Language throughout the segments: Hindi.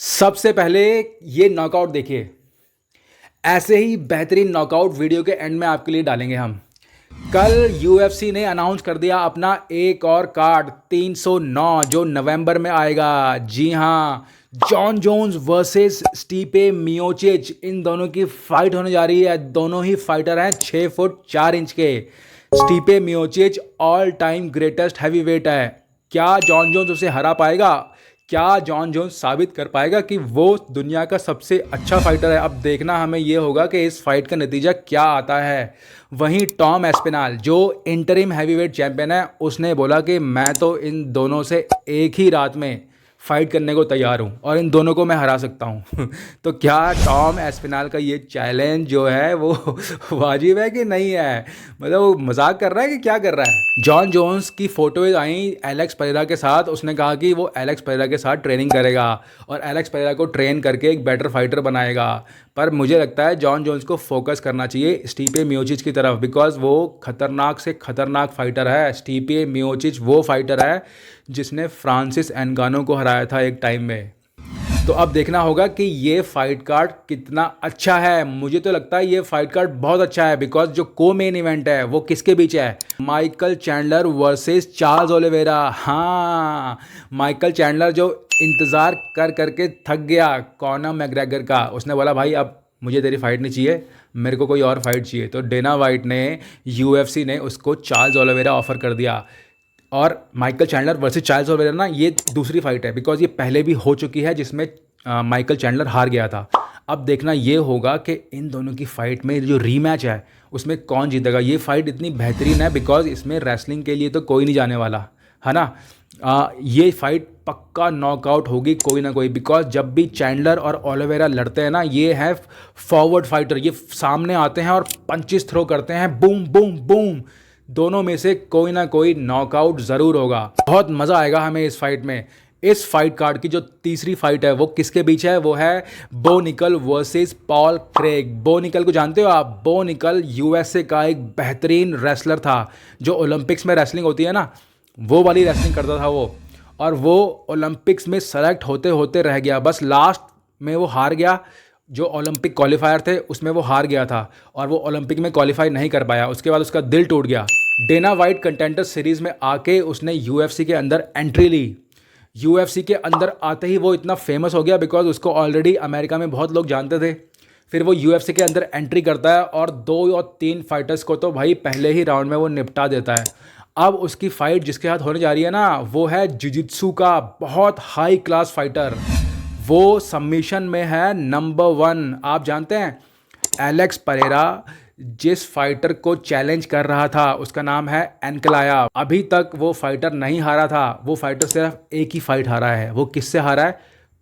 सबसे पहले ये नॉकआउट देखिए। ऐसे ही बेहतरीन नॉकआउट वीडियो के एंड में आपके लिए डालेंगे हम। कल यूएफसी ने अनाउंस कर दिया अपना एक और कार्ड 309 जो नवंबर में आएगा। जी हाँ, जॉन जोन्स वर्सेस स्टीपे मियोचिच, इन दोनों की फाइट होने जा रही है। दोनों ही फाइटर हैं 6 फुट 4 इंच के। Stipe Miocic all time greatest heavyweight है। क्या जॉन जोन्स उसे हरा पाएगा? क्या जॉन जोन्स साबित कर पाएगा कि वो दुनिया का सबसे अच्छा फाइटर है? अब देखना हमें ये होगा कि इस फाइट का नतीजा क्या आता है। वहीं टॉम एस्पिनाल जो इंटरिम हैवीवेट चैंपियन है, उसने बोला कि मैं तो इन दोनों से एक ही रात में फाइट करने को तैयार हूँ और इन दोनों को मैं हरा सकता हूँ। तो क्या टॉम एस्पिनाल का ये चैलेंज जो है वो वाजिब है कि नहीं है? मतलब वो मजाक कर रहा है कि क्या कर रहा है? जॉन जोन्स की फोटोज आई एलेक्स पेरेरा के साथ। उसने कहा कि वो एलेक्स पेरेरा के साथ ट्रेनिंग करेगा और एलेक्स पेरेरा को ट्रेन करके एक बेटर फाइटर बनाएगा। पर मुझे लगता है जॉन जोन्स को फोकस करना चाहिए स्टीपे मियोचिच की तरफ, बिकॉज वो खतरनाक से खतरनाक फाइटर है। स्टीपे मियोचिच वो फाइटर है जिसने फ्रांसिस एनगानो को हराया था एक टाइम में। तो अब देखना होगा कि ये फाइट कार्ड कितना अच्छा है। मुझे तो लगता है ये फाइट कार्ड बहुत अच्छा है, बिकॉज जो को मेन इवेंट है वो किसके बीच है? Michael Chandler versus Charles Oliveira. हाँ, माइकल चैंडलर जो इंतज़ार कर करके थक गया कॉनर मैग्रेगर का, उसने बोला भाई अब मुझे तेरी फाइट नहीं चाहिए, मेरे को कोई और फाइट चाहिए। तो डेना वाइट ने, यूएफसी ने उसको चार्ल्स ओलिवेरा ऑफर कर दिया। और Michael Chandler versus Charles Oliveira ना, ये दूसरी फाइट है, बिकॉज ये पहले भी हो चुकी है जिसमें माइकल चैंडलर हार गया था। अब देखना ये होगा कि इन दोनों की फाइट में जो रीमैच है उसमें कौन जीतेगा। ये फाइट इतनी बेहतरीन है बिकॉज इसमें रेसलिंग के लिए तो कोई नहीं जाने वाला है ना। ये फाइट पक्का नॉकआउट होगी कोई ना कोई, बिकॉज जब भी चैंडलर और ओलिवेरा लड़ते हैं ना, ये है फॉरवर्ड फाइटर। ये सामने आते हैं और पंचिस थ्रो करते हैं, बूम बूम बूम। दोनों में से कोई ना कोई नॉकआउट ज़रूर होगा। बहुत मज़ा आएगा हमें इस फाइट में। इस फाइट कार्ड की जो तीसरी फाइट है वो किसके बीच है? वो है बो निकल वर्सेस पॉल क्रेग। बो निकल को जानते हो आप? बो निकल यूएसए का एक बेहतरीन रेसलर था। जो ओलंपिक्स में रेसलिंग होती है ना, वो वाली रेसलिंग करता था वो। और वो ओलंपिक्स में सेलेक्ट होते होते रह गया, बस लास्ट में वो हार गया। जो ओलंपिक क्वालिफायर थे उसमें वो हार गया था और वो ओलंपिक में क्वालिफाई नहीं कर पाया। उसके बाद उसका दिल टूट गया। डेना वाइट कंटेंटर सीरीज़ में आके उसने यूएफसी के अंदर एंट्री ली। यूएफसी के अंदर आते ही वो इतना फेमस हो गया बिकॉज उसको ऑलरेडी अमेरिका में बहुत लोग जानते थे। फिर वो यूएफसी के अंदर एंट्री करता है और 2 और 3 फाइटर्स को तो भाई पहले ही राउंड में वो निपटा देता है। अब उसकी फाइट जिसके साथ होने जा रही है ना, वो है जिजित्सु का बहुत हाई क्लास फाइटर। वो सबमिशन में है नंबर 1। आप जानते हैं एलेक्स परेरा जिस फाइटर को चैलेंज कर रहा था उसका नाम है एनकलाया। अभी तक वो फाइटर नहीं हारा था। वो फाइटर सिर्फ एक ही फाइट हारा है। वो किससे हारा है?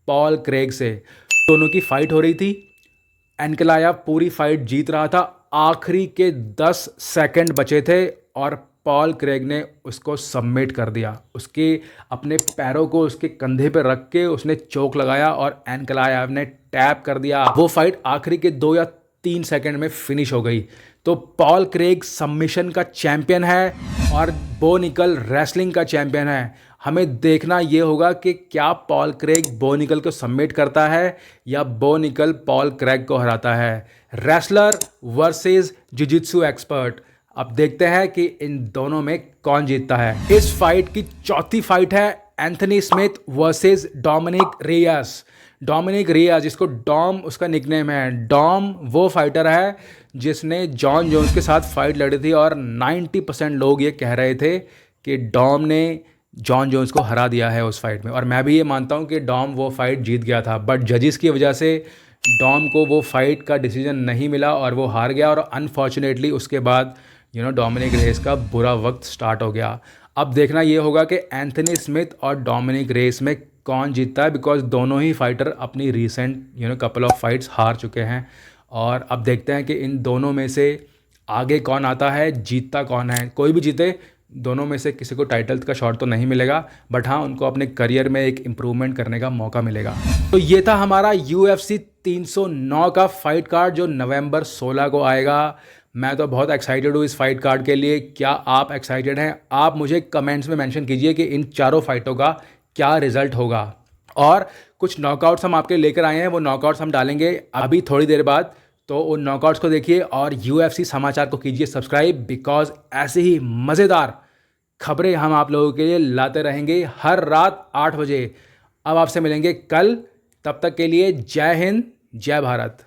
पॉल क्रेग से। दोनों की फाइट हो रही थी। एनकलाया पूरी फाइट जीत रहा था। आखिरी के 10 सेकंड बचे थे और पॉल क्रेग ने उसको सबमिट कर दिया। उसके अपने पैरों को उसके कंधे पर रख के उसने चोक लगाया और एनकलाया ने टैप कर दिया। वो फाइट आखिरी के 2 या 3 सेकंड में फिनिश हो गई। तो पॉल क्रेग सबमिशन का चैंपियन है और बो निकल रेसलिंग का चैंपियन है। हमें देखना ये होगा कि क्या पॉल क्रेग बो निकल को सबमिट करता है या बो निकल पॉल क्रेग को हराता है। Wrestler versus jiu-jitsu expert. अब देखते हैं कि इन दोनों में कौन जीतता है। इस फाइट की चौथी फाइट है एंथनी स्मिथ वर्सेस डोमिनिक रियास। डोमिनिक रियास, जिसको डॉम उसका निकनेम है। डॉम वो फाइटर है जिसने जॉन जोन्स के साथ फाइट लड़ी थी और 90% लोग ये कह रहे थे कि डॉम ने जॉन जोन्स को हरा दिया है उस फाइट में। और मैं भी ये मानता हूँ कि डॉम वो फाइट जीत गया था, बट जजिस की वजह से डॉम को वो फाइट का डिसीजन नहीं मिला और वो हार गया। और अनफॉर्चुनेटली उसके बाद डोमिनिक रेस का बुरा वक्त स्टार्ट हो गया। अब देखना ये होगा कि एंथनी स्मिथ और डोमिनिक रेस में कौन जीतता है, बिकॉज दोनों ही फाइटर अपनी रिसेंट कपल ऑफ फाइट्स हार चुके हैं। और अब देखते हैं कि इन दोनों में से आगे कौन आता है, जीतता कौन है। कोई भी जीते, दोनों में से किसी को टाइटल का शॉट तो नहीं मिलेगा, बट हाँ उनको अपने करियर में एक इम्प्रूवमेंट करने का मौका मिलेगा। तो ये था हमारा UFC 309 का फाइट कार्ड जो नवंबर 16 को आएगा। मैं तो बहुत एक्साइटेड हूँ इस फाइट कार्ड के लिए। क्या आप एक्साइटेड हैं? आप मुझे कमेंट्स में मेंशन कीजिए कि इन चारों फाइटों का क्या रिजल्ट होगा। और कुछ नॉकआउट्स हम आपके लेकर आए हैं, वो नॉकआउट्स हम डालेंगे अभी थोड़ी देर बाद। तो उन नॉकआउट्स को देखिए और UFC समाचार को कीजिए सब्सक्राइब, बिकॉज ऐसे ही मज़ेदार खबरें हम आप लोगों के लिए लाते रहेंगे हर रात 8 बजे। अब आपसे मिलेंगे कल, तब तक के लिए जय हिंद, जय भारत।